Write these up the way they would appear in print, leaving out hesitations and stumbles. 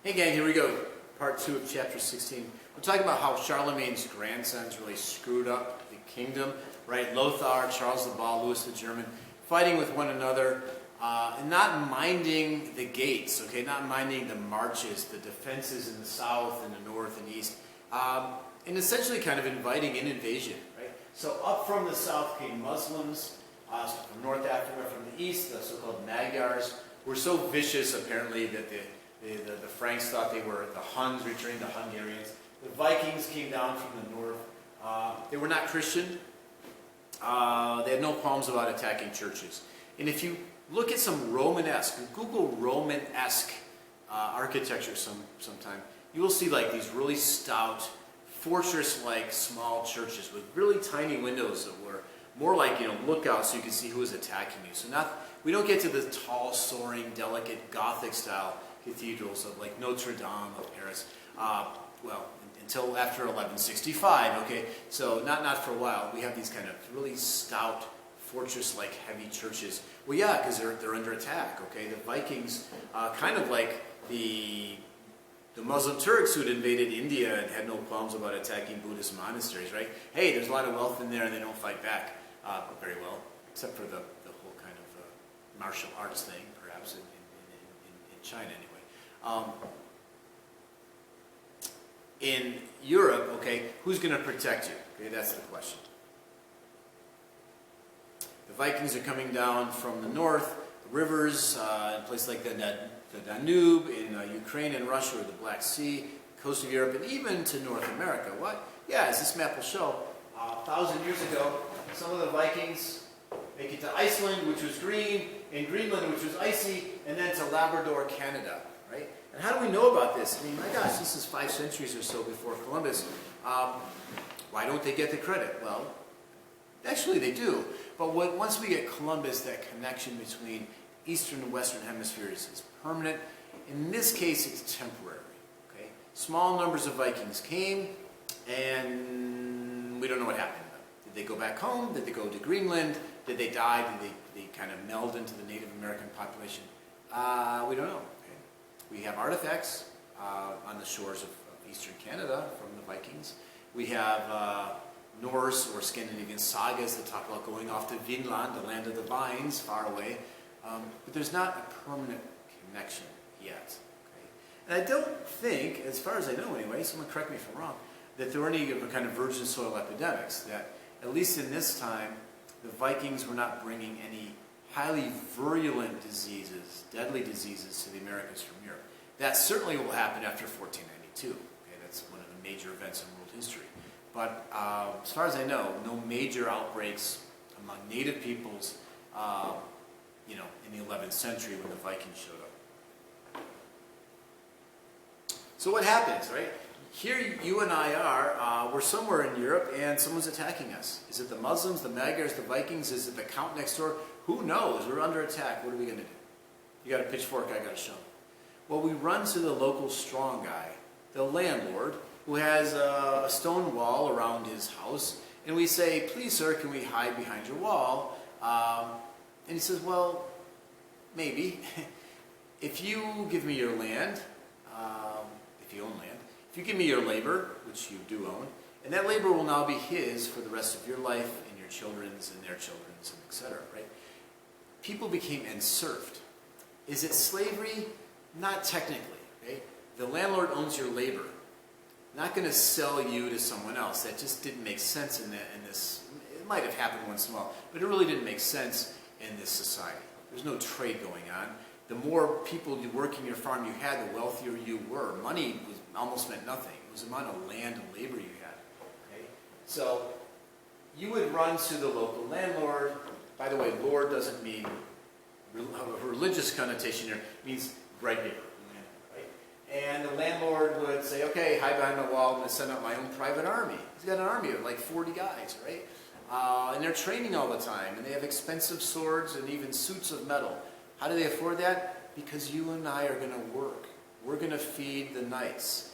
Hey gang, here we go. Part 2 of chapter 16. We're talking about how Charlemagne's grandsons really screwed up the kingdom, right? Lothar, Charles the Bald, Louis the German, fighting with one another, and not minding the gates, okay? Not minding the marches, the defenses in the south and the north and east, and essentially kind of inviting an invasion, right? So up from the south came Muslims, from North Africa, from the east, the so-called Magyars, were so vicious apparently that the Franks thought they were the Huns returning the Hungarians. The Vikings came down from the north. They were not Christian. They had no qualms about attacking churches. And if you look at some Romanesque, Google Romanesque architecture sometime, you will see like these really stout, fortress-like small churches with really tiny windows that were more like, lookouts so you can see who is attacking you. So we don't get to the tall, soaring, delicate Gothic-style cathedrals of like Notre Dame of Paris, until after 1165, okay? So not for a while. We have these kind of really stout, fortress-like heavy churches. Well, yeah, because they're under attack, okay? The Vikings, kind of like the Muslim Turks who had invaded India and had no qualms about attacking Buddhist monasteries, right? Hey, there's a lot of wealth in there and they don't fight back very well, except for the whole kind of martial arts thing, perhaps, in China anyway. In Europe, okay, who's going to protect you? Okay, that's the question. The Vikings are coming down from the north, the rivers, in places like the Danube, in Ukraine and Russia, or the Black Sea, coast of Europe, and even to North America. What? Yeah, as this map will show, 1,000 years ago, some of the Vikings make it to Iceland, which was green, and Greenland, which was icy, and then to Labrador, Canada, right? And how do we know about this? I mean, my gosh, this is 5 centuries or so before Columbus. Why don't they get the credit? Well, actually they do. But once we get Columbus, that connection between eastern and western hemispheres is permanent. In this case, it's temporary, okay? Small numbers of Vikings came, and we don't know what happened to them. Did they go back home? Did they go to Greenland? Did they die? Did they kind of meld into the Native American population? We don't know. Okay? We have artifacts on the shores of eastern Canada from the Vikings. We have Norse or Scandinavian sagas that talk about going off to Vinland, the land of the vines, far away. But there's not a permanent connection yet. Okay? And I don't think, as far as I know anyway, someone correct me if I'm wrong, that there were any kind of virgin soil epidemics, that at least in this time, the Vikings were not bringing any highly virulent diseases, deadly diseases to the Americas from Europe. That certainly will happen after 1492. Okay, that's one of the major events in world history. But as far as I know, no major outbreaks among native peoples, in the 11th century when the Vikings showed up. So what happens, right? Here you and I are, we're somewhere in Europe and someone's attacking us. Is it the Muslims, the Magyars, the Vikings? Is it the Count next door? Who knows? We're under attack. What are we going to do? You got a pitchfork, I got a shovel. Well, we run to the local strong guy, the landlord, who has a stone wall around his house, and we say, please sir, can we hide behind your wall? And he says, well, maybe. If you give me your land, if you own land, if you give me your labor, which you do own, and that labor will now be his for the rest of your life and your children's and their children's, and etc., right? People became enserfed. Is it slavery? Not technically, okay? The landlord owns your labor. Not going to sell you to someone else. That just didn't make sense in this. It might have happened once in a while, but it really didn't make sense in this society. There's no trade going on. The more people working your farm you had, the wealthier you were. Money almost meant nothing. It was the amount of land and labor you had. Okay? So you would run to the local landlord. By the way, lord doesn't mean a religious connotation here. It means right neighbor. Right? And the landlord would say, okay, hide behind the wall. I'm going to send out my own private army. He's got an army of like 40 guys, right? And they're training all the time. And they have expensive swords and even suits of metal. How do they afford that? Because you and I are going to work. We're going to feed the knights.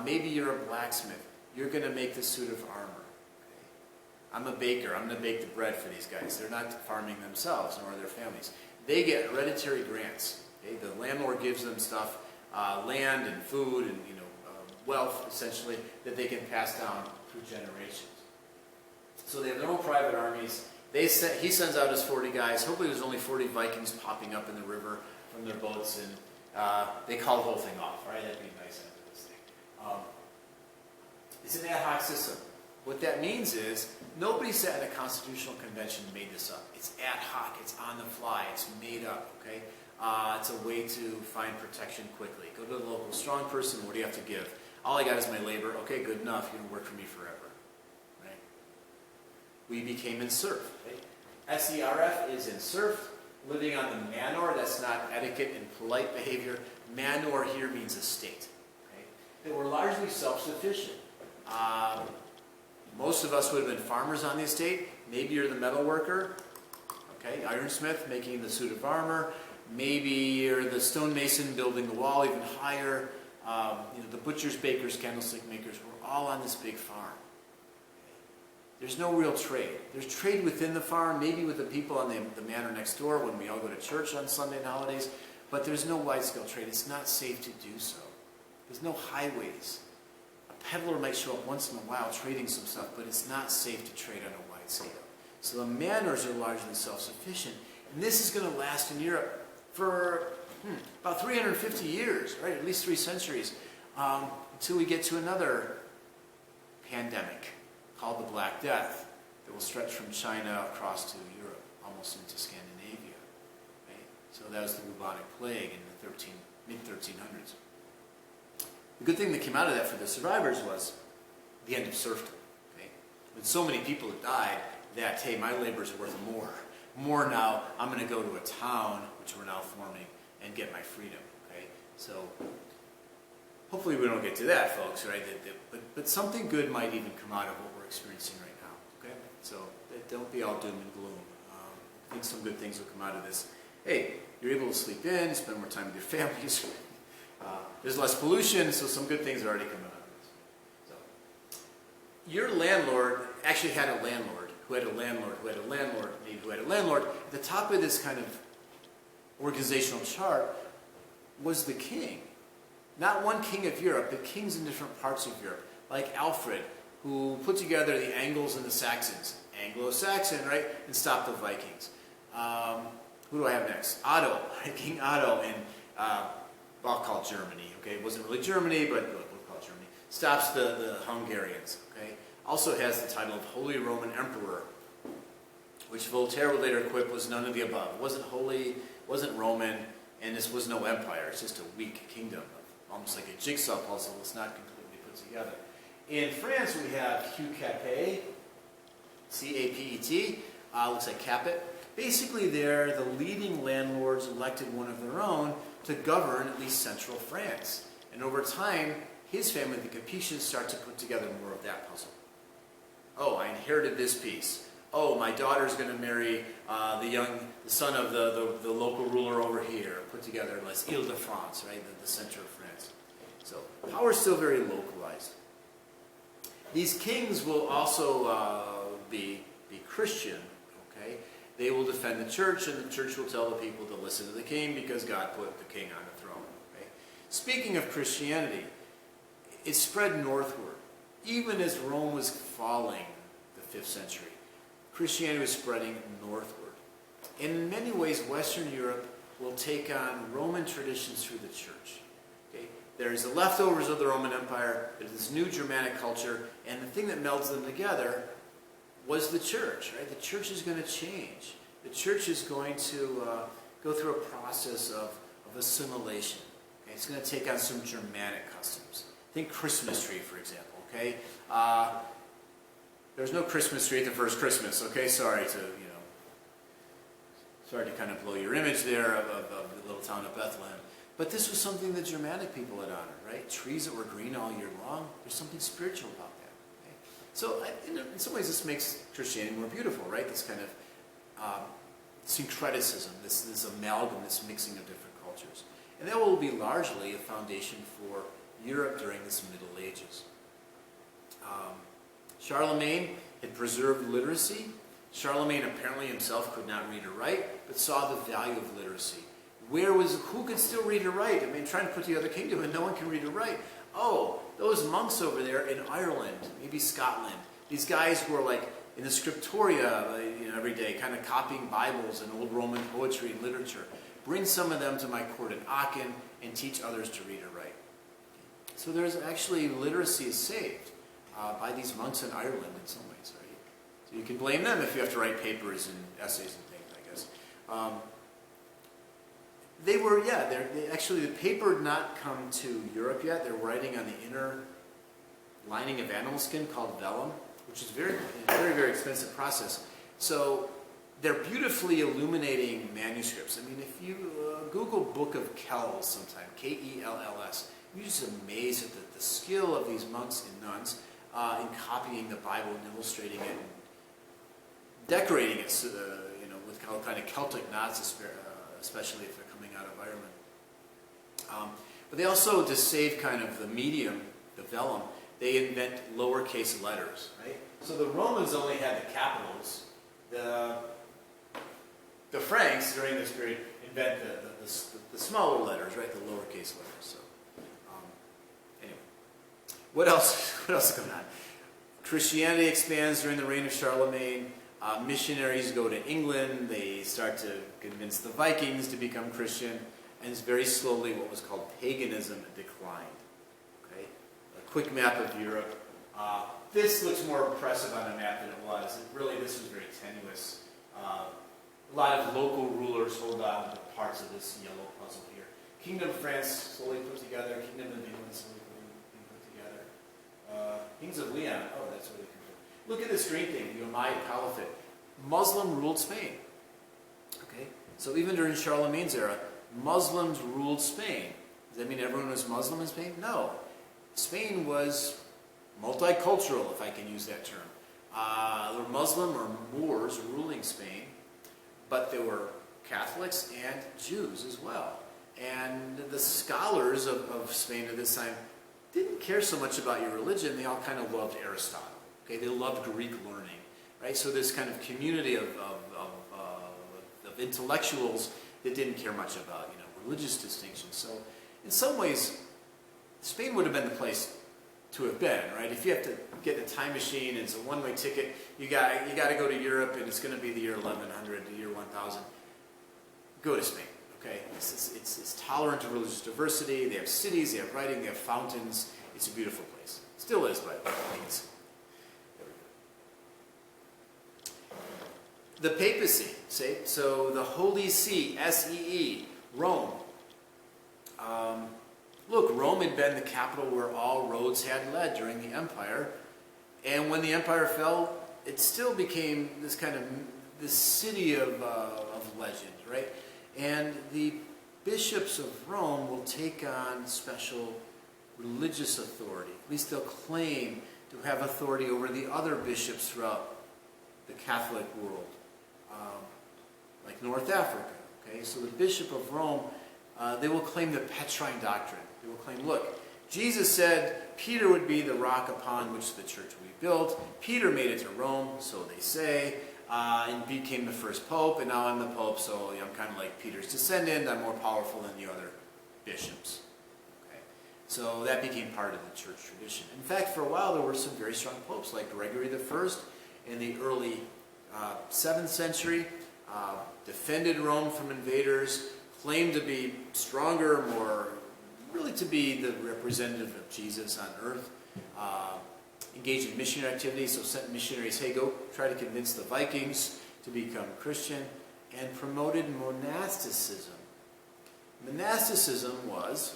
Maybe you're a blacksmith. You're going to make the suit of armor. Okay? I'm a baker. I'm going to bake the bread for these guys. They're not farming themselves, nor their families. They get hereditary grants. Okay? The landlord gives them stuff. land and food and wealth, essentially, that they can pass down through generations. So they have their own private armies. He sends out his 40 guys. Hopefully there's only 40 Vikings popping up in the river from their boats, and they call the whole thing off, right? That'd be nice after this thing. It's an ad hoc system. What that means is nobody sat in a constitutional convention and made this up. It's ad hoc. It's on the fly. It's made up, okay? It's a way to find protection quickly. Go to the local strong person. What do you have to give? All I got is my labor. Okay, good enough. You're going to work for me forever, right? We became enserfed. Okay? SERF is enserfed, living on the manor. That's not etiquette and polite behavior. Manor here means estate. Okay? They were largely self-sufficient. Most of us would have been farmers on the estate. Maybe you're the metal worker, okay, ironsmith making the suit of armor. Maybe you're the stonemason building the wall even higher. The butchers, bakers, candlestick makers, we're all on this big farm. There's no real trade. There's trade within the farm, maybe with the people on the manor next door when we all go to church on Sunday and holidays, but there's no wide-scale trade. It's not safe to do so. There's no highways. A peddler might show up once in a while trading some stuff, but it's not safe to trade on a wide scale. So the manors are largely self-sufficient. And this is going to last in Europe for about 350 years, right? At least 3 centuries, until we get to another pandemic called the Black Death that will stretch from China across to Europe, almost into Scandinavia. Right? So that was the bubonic plague in the mid-1300s. The good thing that came out of that for the survivors was the end of serfdom. Okay? When so many people had died that, hey, my labor is worth more. More now, I'm going to go to a town, which we're now forming, and get my freedom. Okay? So hopefully we don't get to that, folks, right? But something good might even come out of what we're experiencing right now. Okay? So don't be all doom and gloom. I think some good things will come out of this. Hey, you're able to sleep in, spend more time with your families. There's less pollution, so some good things are already coming out of this. So, your landlord actually had a landlord, who had a landlord, who had a landlord, maybe who had a landlord. At the top of this kind of organizational chart was the king. Not one king of Europe, but kings in different parts of Europe. Like Alfred, who put together the Angles and the Saxons. Anglo-Saxon, right? And stopped the Vikings. Who do I have next? Otto, right? King Otto in, I'll call it Germany, okay? It wasn't really Germany, but we'll call it Germany. Stops the Hungarians, okay? Also has the title of Holy Roman Emperor, which Voltaire would later quip was none of the above. It wasn't holy, wasn't Roman, and this was no empire. It's just a weak kingdom, almost like a jigsaw puzzle that's not completely put together. In France, we have Hugh Capet, C-A-P-E-T, looks like Capet. Basically, they're the leading landlords elected one of their own to govern at least central France. And over time, his family, the Capetians, start to put together more of that puzzle. Oh, I inherited this piece. Oh, my daughter's going to marry the son of the local ruler over here. Put together Les Îles-de-France, right, the center of France. So power is still very localized. These kings will also be Christian. Okay, they will defend the church, and the church will tell the people to listen to the king because God put the king on the throne. Okay? Speaking of Christianity, it spread northward. Even as Rome was falling the 5th century, Christianity was spreading northward. And in many ways, Western Europe will take on Roman traditions through the church. Okay? There's the leftovers of the Roman Empire, there's this new Germanic culture, and the thing that melds them together was the church. Right? The church is going to change. The church is going to go through a process of assimilation. Okay? It's going to take on some Germanic customs. Think Christmas tree, for example. Okay, there's no Christmas tree at the first Christmas. Okay, sorry to kind of blow your image there of the little town of Bethlehem. But this was something the Germanic people had honored, right? Trees that were green all year long. There's something spiritual about that. Okay? So in some ways, this makes Christianity more beautiful, right? This kind of syncretism, this amalgam, this mixing of different cultures, and that will be largely a foundation for Europe during this Middle Ages. Charlemagne had preserved literacy. Charlemagne apparently himself could not read or write, but saw the value of literacy. who could still read or write? I mean, trying to put together a kingdom and no one can read or write. Oh, those monks over there in Ireland, maybe Scotland. These guys who are like in the scriptoria every day, kind of copying Bibles and old Roman poetry and literature. Bring some of them to my court in Aachen and teach others to read or write. So there's actually literacy is saved by these monks in Ireland in some ways, right? So you can blame them if you have to write papers and essays and things, I guess. Actually, the paper had not come to Europe yet. They're writing on the inner lining of animal skin called vellum, which is a very, very expensive process. So they're beautifully illuminating manuscripts. I mean, if you Google Book of Kells sometime, Kells, you're just amazed at the skill of these monks and nuns in copying the Bible and illustrating it and decorating it, with kind of Celtic knots, especially if they're coming out of Ireland. But they also, to save kind of the medium, the vellum, they invent lowercase letters, right? So the Romans only had the capitals. The Franks, during this period, invent the smaller letters, right? The lowercase letters. So, anyway. What else is going on? Christianity expands during the reign of Charlemagne. Missionaries go to England. They start to convince the Vikings to become Christian. And it's very slowly what was called paganism declined. Okay? A quick map of Europe. This looks more impressive on a map than it was. This was very tenuous. A lot of local rulers hold on to parts of this yellow puzzle here. Kingdom of France slowly put together. Kingdom of England slowly being put together. Kings of Leon. Oh, that's where they come from. Look at this green thing, the Umayyad Caliphate. Muslim ruled Spain. Okay, so even during Charlemagne's era, Muslims ruled Spain. Does that mean everyone was Muslim in Spain? No. Spain was multicultural, if I can use that term. There were Muslim or Moors ruling Spain, but there were Catholics and Jews as well. And the scholars of Spain at this time didn't care so much about your religion. They all kind of loved Aristotle. Okay, they loved Greek learning, right? So this kind of community of intellectuals that didn't care much about religious distinctions. So in some ways, Spain would have been the place to have been, right? If you have to get in a time machine and it's a one-way ticket, you got to go to Europe and it's going to be the year 1100, the year 1000. Go to Spain, okay? It's tolerant of religious diversity. They have cities, they have writing, they have fountains. It's a beautiful place. Still is, but it's. The papacy, so the Holy See, S-E-E, Rome. Look, Rome had been the capital where all roads had led during the empire. And when the empire fell, it still became this city of legend, right? And the bishops of Rome will take on special religious authority. At least they'll claim to have authority over the other bishops throughout the Catholic world, like North Africa. Okay, so the Bishop of Rome, they will claim the Petrine doctrine. They will claim, look, Jesus said Peter would be the rock upon which the church would be built. Peter made it to Rome, so they say, and became the first pope, and now I'm the pope, so I'm kind of like Peter's descendant. I'm more powerful than the other bishops. Okay, so that became part of the church tradition. In fact, for a while, there were some very strong popes, like Gregory I in the early 7th century, defended Rome from invaders, claimed to be stronger, more really to be the representative of Jesus on earth, engaged in missionary activities, so sent missionaries, hey, go try to convince the Vikings to become Christian, and promoted monasticism. Monasticism was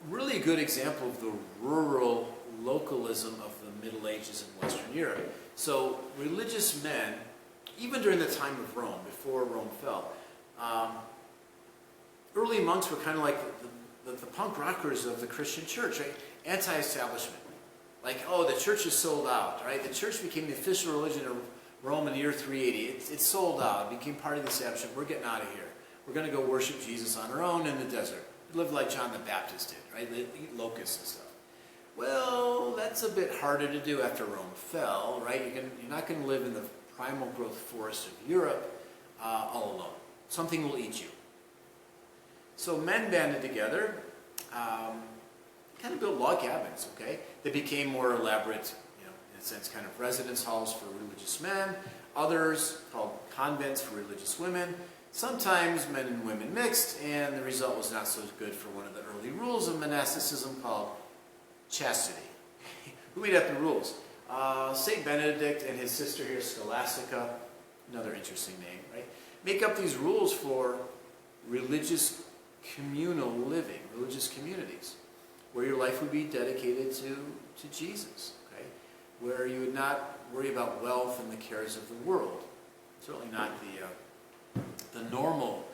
really a good example of the rural localism of the Middle Ages in Western Europe. So religious men, even during the time of Rome, before Rome fell, early monks were kind of like the punk rockers of the Christian church, right? Anti-establishment. Like, oh, the church is sold out, right? The church became the official religion of Rome in the year 380. It's sold out. It became part of the establishment. We're getting out of here. We're going to go worship Jesus on our own in the desert. Live like John the Baptist did, right? They eat locusts and stuff. Well, that's a bit harder to do after Rome fell, right? You're not going to live in the primal growth forest of Europe all alone. something will eat you. So men banded together, kind of built log cabins, okay? They became more elaborate, in a sense, kind of residence halls for religious men. Others called convents for religious women. Sometimes men and women mixed, and the result was not so good for one of the early rules of monasticism called chastity. Who made up the rules? St. Benedict and his sister here, Scholastica, another interesting name, right? Make up these rules for religious communal living, religious communities, where your life would be dedicated to Jesus, okay? Where you would not worry about wealth and the cares of the world. Certainly not the normal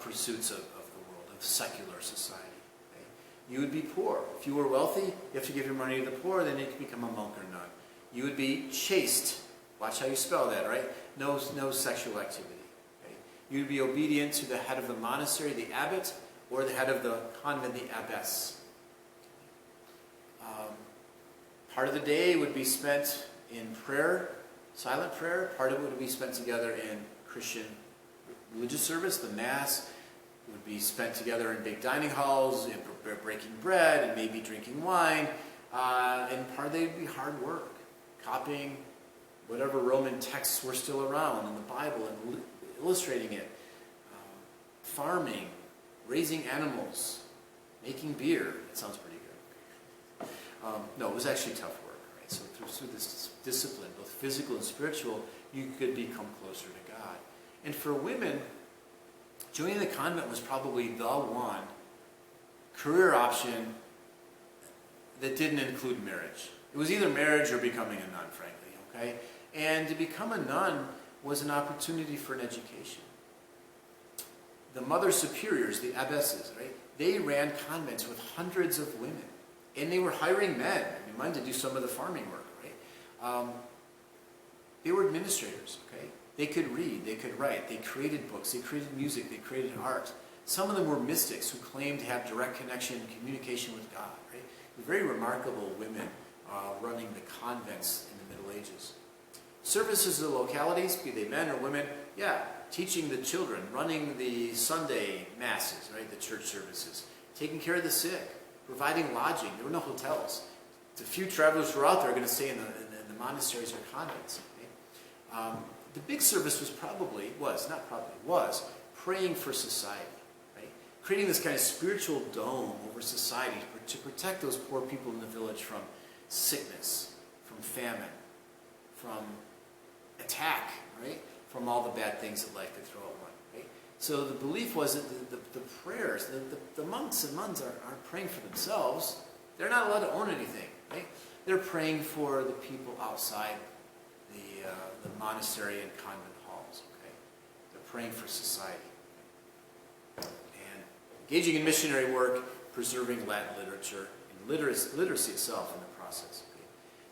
pursuits of the world, of secular society. Okay? You would be poor. If you were wealthy, you have to give your money to the poor, then you can become a monk or nun. You would be chaste. Watch how you spell that, right? No sexual activity. Okay? You would be obedient to the head of the monastery, the abbot, or the head of the convent, the abbess. Part of the day would be spent in prayer, silent prayer. Part of it would be spent together in Christian religious service. The Mass would be spent together in big dining halls, breaking bread, and maybe drinking wine. And part of the day would be hard work, copying whatever Roman texts were still around in the Bible and illustrating it, farming, raising animals, making beer. That sounds pretty good. No, it was actually tough work. Right? So through this discipline, both physical and spiritual, you could become closer to God. And for women, joining the convent was probably the one career option that didn't include marriage. It was either marriage or becoming a nun, frankly. Okay, and to become a nun was an opportunity for an education. The mother superiors, the abbesses, right? They ran convents with hundreds of women. And they were hiring men, men to do some of the farming work, right? They were administrators, okay? They could read, they could write, they created books, they created music, they created art. Some of them were mystics who claimed to have direct connection and communication with God, right? Very remarkable women running the convents in the Middle Ages. Services of the localities, be they men or women, teaching the children, running the Sunday masses, right? The church services, taking care of the sick, providing lodging. There were no hotels. The few travelers who were out there are going to stay in the monasteries or convents. Okay? The big service was praying for society, right? Creating this kind of spiritual dome over society to protect those poor people in the village from sickness, from famine, from attack, right? From all the bad things that life could throw at one. Right? So the belief was that the prayers, the monks and nuns aren't praying for themselves. They're not allowed to own anything. Right? They're praying for the people outside the monastery and convent halls. Okay? They're praying for society. And engaging in missionary work, preserving Latin literature, and literacy itself in the process. Okay?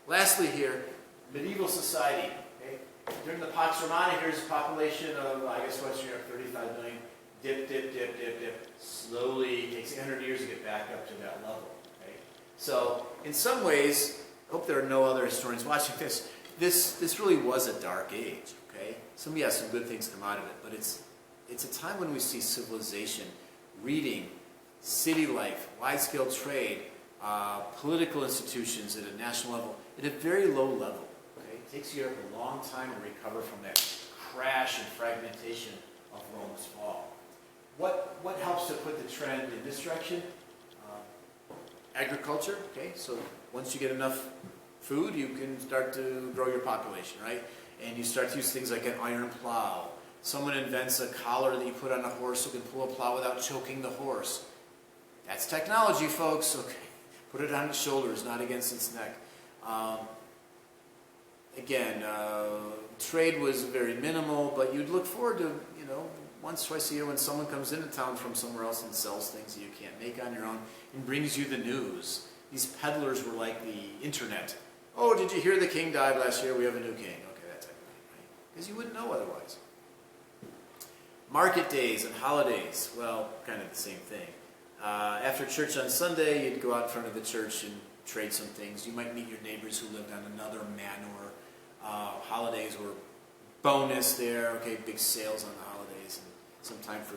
Lastly here, medieval society. Okay? During the Pax Romana, here's a population of, Western Europe, 35 million. Dip. Slowly, it takes 800 years to get back up to that level. Okay? So, in some ways, I hope there are no other historians watching this. This really was a dark age. Okay? Some good things come out of it, but it's a time when we see civilization, reading, city life, wide-scale trade, political institutions at a national level, at a very low level. Okay? It takes Europe a long time to recover from that crash and fragmentation of Rome's fall. What helps to put the trend in this direction? Agriculture. Okay, so once you get enough food, you can start to grow your population, right? And you start to use things like an iron plow. Someone invents a collar that you put on a horse so you can pull a plow without choking the horse. That's technology, folks. Okay, put it on its shoulders, not against its neck. Trade was very minimal, but you'd look forward to, once, twice a year when someone comes into town from somewhere else and sells things that you can't make on your own and brings you the news. These peddlers were like the internet. Oh, did you hear the king died last year? We have a new king. Okay, that type of thing, right? Because you wouldn't know otherwise. Market days and holidays, well, kind of the same thing. After church on Sunday, you'd go out in front of the church and trade some things. You might meet your neighbors who lived on another manor. Holidays were bonus there. Okay, big sales on the holidays. some time for